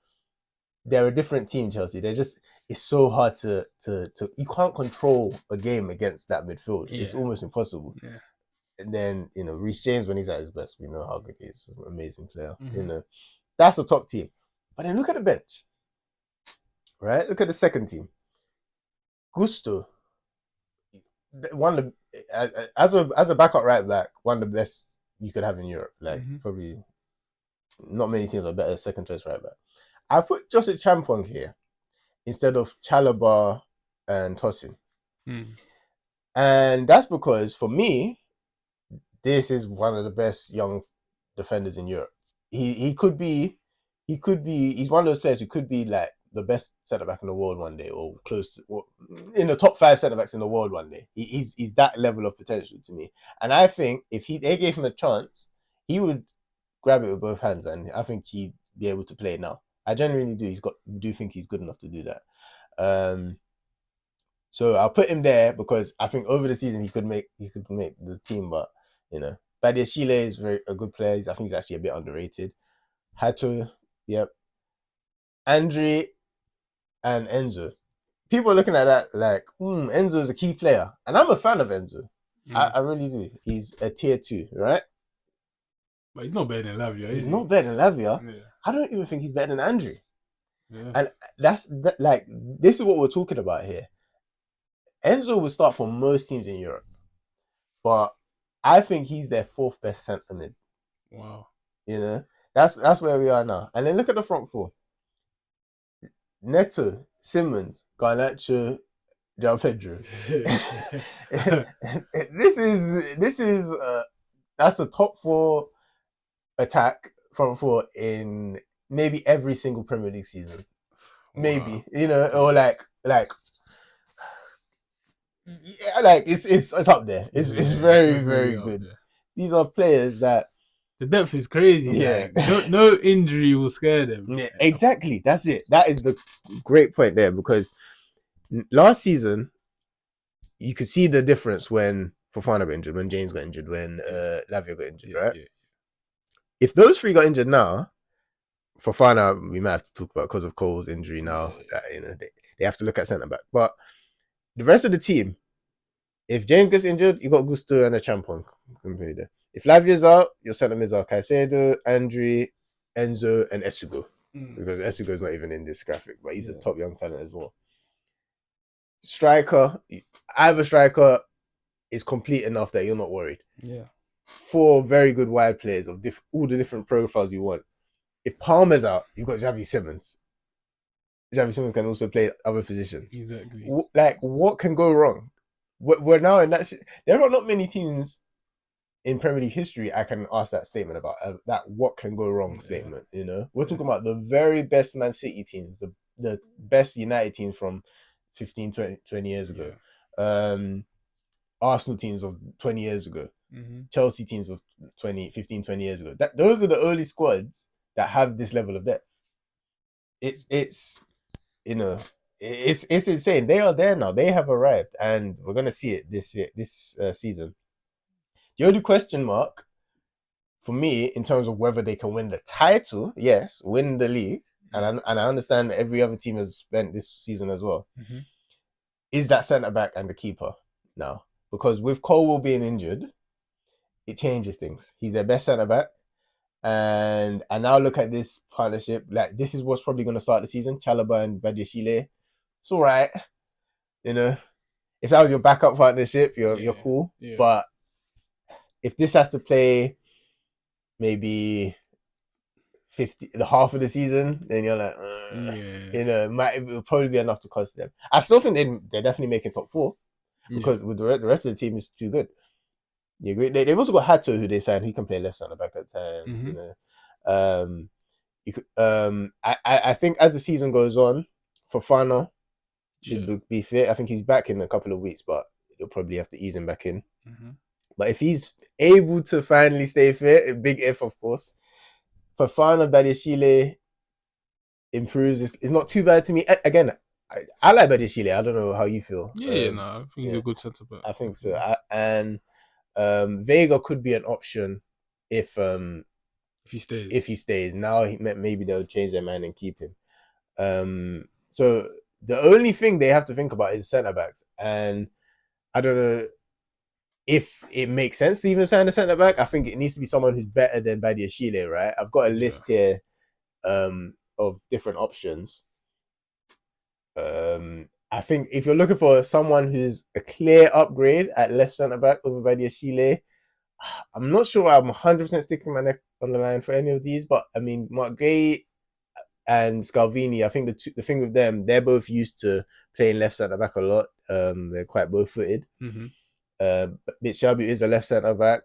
They're a different team, Chelsea. It's so hard to you can't control a game against that midfield. Yeah. It's almost impossible. Yeah. And then, Reece James, when he's at his best, we know how good he is. An amazing player. That's a top team. But then look at the bench, right? Look at the second team. Gusto, one of the, as a backup right back, one of the best you could have in Europe. Like, probably not many teams are better second choice right back. I put Joseph Champong here instead of Chalobah and Tosin. And that's because, for me, this is one of the best young defenders in Europe. He's one of those players who could be like the best centre back in the world one day, or close to, or in the top 5 centre backs in the world one day. He's that level of potential to me, and I think if they gave him a chance, he would grab it with both hands, and I think he'd be able to play now. I genuinely do think he's good enough to do that. So I'll put him there because I think over the season he could make the team, but Badia Chile is a good player. I think he's actually a bit underrated. Hato, yep. Andre and Enzo. People are looking at that like, Enzo is a key player. And I'm a fan of Enzo. I really do. He's a tier 2, right? But he's not better than Lavia, is he? He's not better than Lavia. Yeah. I don't even think he's better than Andre. Yeah. And this is what we're talking about here. Enzo will start for most teams in Europe. But I think he's their 4th best centre mid. Wow. That's where we are now. And then look at the front 4. Neto, Simmons, Garnacho, Del Pedro. This is that's a top 4 attack front 4 in maybe every single Premier League season. Maybe, or like it's up there. It's very, very good. These are players that the depth is crazy. Yeah, like, no injury will scare them. Yeah, exactly. That's it. That is the great point there, because last season you could see the difference when Fofana got injured, when James got injured, when Lavia got injured, right? Yeah. If those 3 got injured now, Fofana we might have to talk about because of Cole's injury now. They have to look at centre back, but the rest of the team, if James gets injured, you got Gusto and a Champon. If Lavia's out, your centre mids are Caicedo, Andre, Enzo, and Esugo. Because Esugo is not even in this graphic, but he's a top young talent as well. Striker, either striker is complete enough that you're not worried. Yeah. 4 very good wide players of all the different profiles you want. If Palmer's out, you've got Xavi Simmons. Xavi Simmons can also play other positions. Exactly. What can go wrong? We're now in that. There are not many teams in Premier League history, I can ask that statement about that what can go wrong Yeah, statement. You know, we're yeah, talking about the very best Man City teams, the best United teams from 15, 20 years ago, yeah. um, Arsenal teams of 20 years ago, Mm-hmm. Chelsea teams of 20 years ago. Those are the early squads that have this level of depth. It's you know it's insane. They are there now. They have arrived, and we're gonna see it this season. The only question mark for me in terms of whether they can win the title, yes, win the league, and I understand every other team has spent this season as well. Mm-hmm. Is that centre back and the keeper now? Because with Colwell being injured, it changes things. He's their best centre back. And I now look at this partnership, like this is what's probably going to start the season. Chalobah and Badiashile. It's all right, you know. If that was your backup partnership, you're Yeah, cool. yeah, But if this has to play maybe 50, the half of the season, then you're like, yeah, you know, it will probably be enough to cost them. I still think they're definitely making top four yeah. because with the rest of the team is too good. You agree? They've also got Hato who they signed. He can play left centre back at times. Mm-hmm. You know, you could, I think as the season goes on, Fofana Yeah. should be fit. I think he's back in a couple of weeks, but you'll probably have to ease him back in. Mm-hmm. But if he's able to finally stay fit, big if of course, Fofana, Badiashile improves. It's not too bad to me. Again, I like Badiashile. I don't know how you feel. Yeah, yeah, no, I think he's Yeah, a good centre back, I think so. definitely. And Vega could be an option if If he stays. if he stays. Now maybe they'll change their mind and keep him. So the only thing they have to think about is centre backs, and I don't know if it makes sense to even sign a centre back. I think it needs to be someone who's better than Badiashile, right? I've got a Yeah. list here of different options. I think if you're looking for someone who's a clear upgrade at left centre back over Badiashile, I'm not sure I'm 100% sticking my neck on the line for any of these, but I mean, Mark Gay and Scalvini, I think the thing with them, they're both used to playing left centre back a lot. They're quite both footed. Mm-hmm. Bitshabu is a left centre back.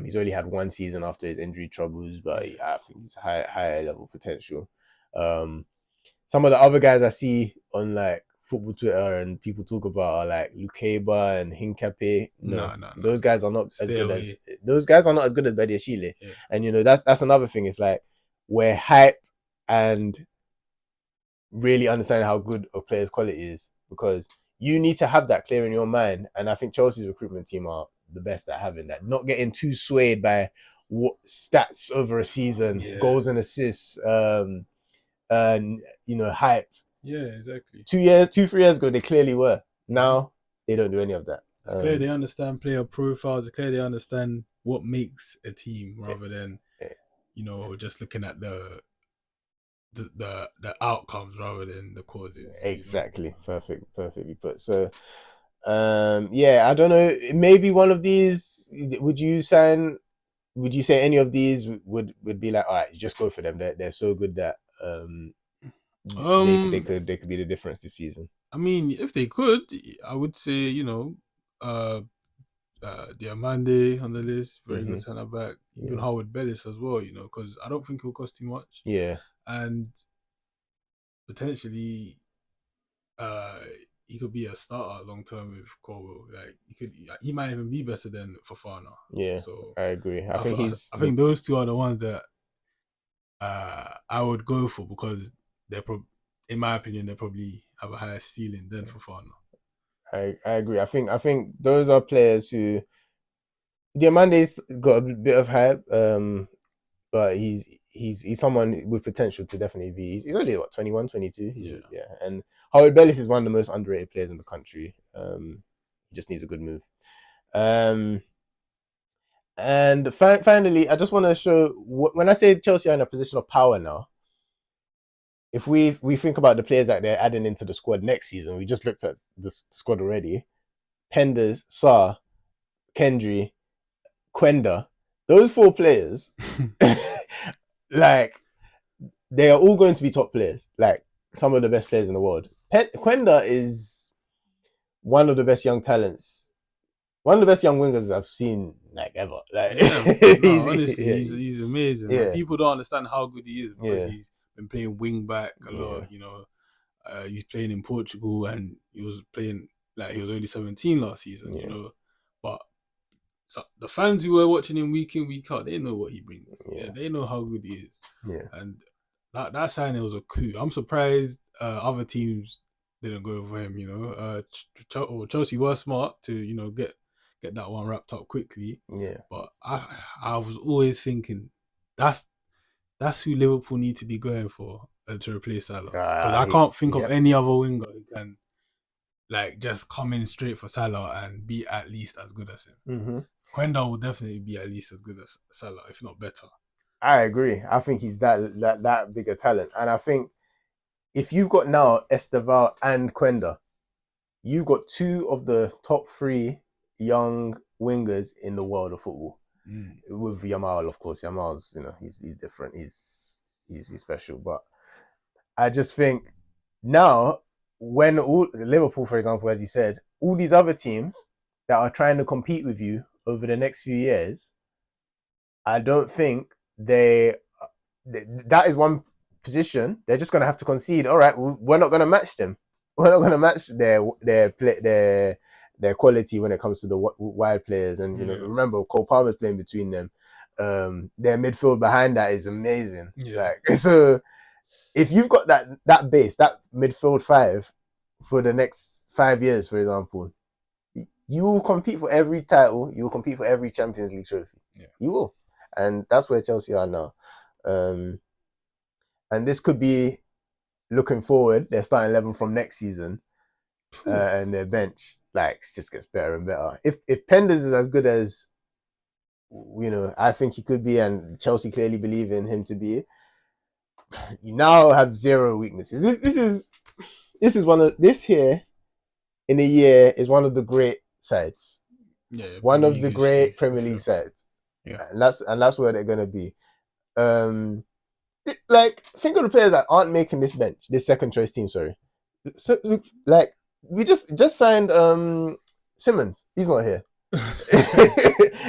He's only had one season after his injury troubles, but Yeah. I think he's higher level potential. Um, some of the other guys I see on like football Twitter and people talk about are like Lukeba and Hincape. No, No, no, no, those no. guys are not as Stay good as away. Badiashile. Yeah. And you know that's another thing. It's like where hype and really understanding how good a player's quality is because you need to have that clear in your mind. And I think Chelsea's recruitment team are the best at having that, not getting too swayed by what stats over a season, Yeah. goals and assists, and you know, hype. Yeah, exactly. 3 years ago, they clearly were. Mm-hmm. Now they don't do any of that. It's clear they understand player profiles. It's clear they understand what makes a team rather than, just looking at the outcomes rather than the causes. Exactly, perfectly put. So, yeah, I don't know. Maybe one of these. Would you sign? Would you say any of these would be like, all right, just go for them? They're so good that they could be the difference this season. I mean, if they could, I would say, uh, Diamande on the list, very good Mm-hmm. centre back. Even Yeah, Howard Bellis as well, because I don't think he'll cost too much, yeah, and potentially, uh, he could be a starter long term with Colwell. Like he might even be better than Fofana. yeah. So I agree. I I, think th- he's I the. think those two are the ones that I would go for because in my opinion, they probably have a higher ceiling than Fofana. I agree. I think those are players who Diamande's got a bit of hype. But he's someone with potential to definitely be. He's only what 21, 22. Yeah. Yeah, and Howard Bellis is one of the most underrated players in the country. He just needs a good move. Um, and finally, I just want to show when I say Chelsea are in a position of power now. If we think about the players that they're adding into the squad next season, we just looked at the squad already. Penders, Sarr, Kendry, Quenda, those four players, like they are all going to be top players, like some of the best players in the world. Quenda is one of the best young talents one of the best young wingers I've seen like ever. Like Yeah, no, honestly, yeah, he's amazing, man. yeah, People don't understand how good he is because yeah, he's been playing wing back a lot. yeah, He's playing in Portugal and he was playing like he was only 17 last season. yeah, But so the fans who were watching him week in week out, they know what he brings. Yeah, yeah, they know how good he is, yeah, and that signing was a coup. I'm surprised other teams didn't go for him. Chelsea were smart to get that one wrapped up quickly. yeah. But I was always thinking that's that's who Liverpool need to be going for to replace Salah because I can't think of Yep. any other winger who can like just come in straight for Salah and be at least as good as him. Mm-hmm. Quenda will definitely be at least as good as Salah, if not better. I agree. I think he's that big a talent, and I think if you've got now Esteval and Quenda, you've got two of the top three young wingers in the world of football. Mm. With Yamal, of course, Yamal's he's different. He's special, but I just think now when all Liverpool, for example, as you said, all these other teams that are trying to compete with you over the next few years, I don't think that is one position they're just going to have to concede. All right, we're not going to match them. We're not going to match their quality when it comes to the wide players. And Yeah. remember, Cole Palmer's playing between them. Their midfield behind that is amazing. Yeah. Like so, if you've got that base, that midfield five for the next 5 years, for example, you will compete for every title. You will compete for every Champions League trophy. Yeah. You will, and that's where Chelsea are now. And this could be looking forward. Their starting 11 from next season, and their bench just gets better and better. If Penders is as good as I think he could be, and Chelsea clearly believe in him to be, you now have zero weaknesses. This is one of this here in a year is one of the great sides. Yeah, One Premier of League the great history for Premier League sure. sides. Yeah. And that's where they're gonna be. Think of the players that aren't making this bench, this second choice team, sorry. So we just signed Simmons. He's not here.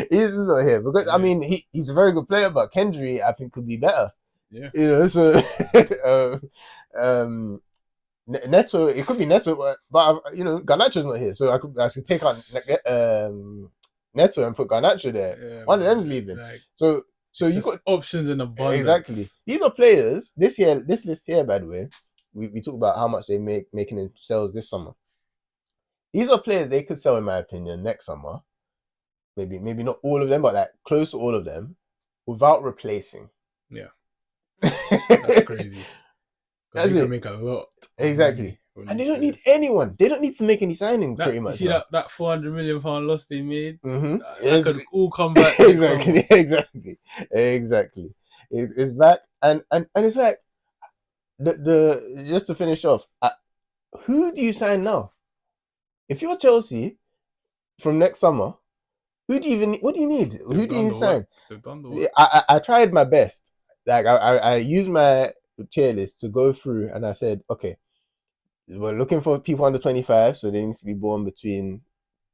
He's not here because I mean he's a very good player, but Kendry I think could be better. Yeah. So Neto, it could be Neto, but Garnacho's not here, so I should take on Neto and put Garnacho there. Yeah, One of man. them's leaving, Like, so you got options in abundance. exactly. These are players this year. This list here, by the way, we talk about how much they making in sales this summer. These are players they could sell, in my opinion, next summer. Maybe not all of them, but like close to all of them, without replacing. Yeah, that's crazy. That's they it. can make a lot. Exactly. And they don't need anyone. They don't need to make any signings, pretty much. You see now. that £400 million loss they made? Mm-hmm. That could all come back next exactly, summer. exactly. It's back, and it's like the just to finish off. Who do you sign now? If you're Chelsea from next summer, who do you even? What do you need? Who do you need to sign? They've done the work. I tried my best. Like I used my tier list to go through, and I said, okay, we're looking for people under 25, so they need to be born between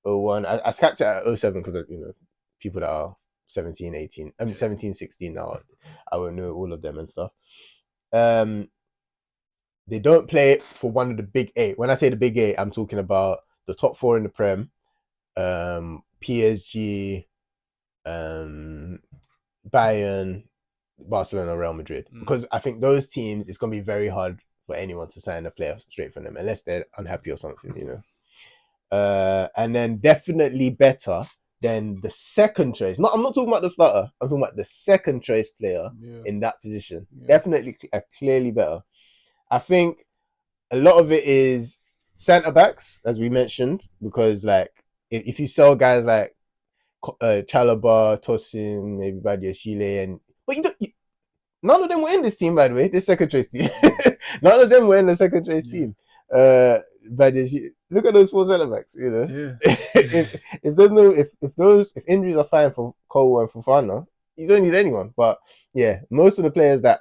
01. I capped it at 07 because people that are 17, 18, 17, 16 now. I won't know all of them and stuff. They don't play for one of the big eight. When I say the big eight, I'm talking about the top four in the Prem, PSG, Bayern, Barcelona, Real Madrid. Because I think those teams, it's going to be very hard for anyone to sign a player straight from them, unless they're unhappy or something, and then definitely better than the second choice. I'm not talking about the starter. I'm talking about the second choice player in that position. Yeah. Definitely clearly better. I think a lot of it is centre backs, as we mentioned, because if you sell guys like Chalobah, Tosin, maybe Badiashile, but none of them were in this team, by the way. This second choice team, none of them were in the second choice team. Look at those four centre backs. Yeah. if injuries are fine for Cole and Fofana, you don't need anyone. But yeah, most of the players that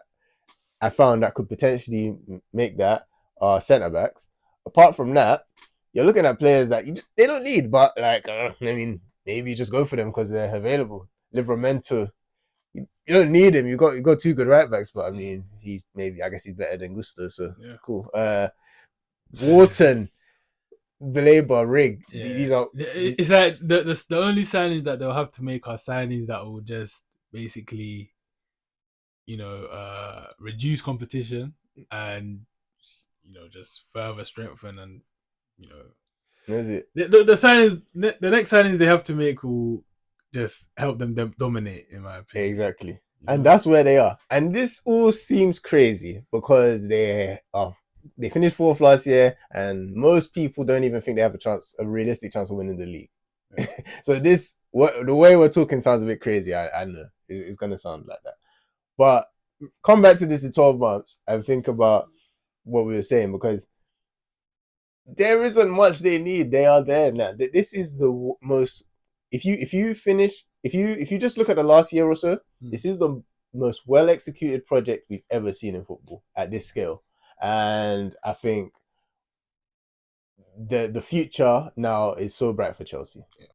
I found that could potentially make that are centre backs. Apart from that, you're looking at players that they don't need, but maybe you just go for them because they're available. Livramento, you don't need him. You got two good right backs, but I mean, he maybe I guess he's better than Gusto, so Yeah. cool. Wharton, Beleba, Rig. Yeah, These are it's like the only signings that they'll have to make are signings that will just basically, reduce competition and just further strengthen and you know is it the signings the next signings they have to make will just help them dominate in my opinion. exactly? You And know, that's where they are. And this all seems crazy because they finished fourth last year, and most people don't even think they have a realistic chance of winning the league. yeah. So the way we're talking sounds a bit crazy. I know it's gonna sound like that, but come back to this in 12 months and think about what we were saying because there isn't much they need. They are there now. This is the most. If you just look at the last year or so, this is the most well executed project we've ever seen in football at this scale, and I think the future now is so bright for Chelsea.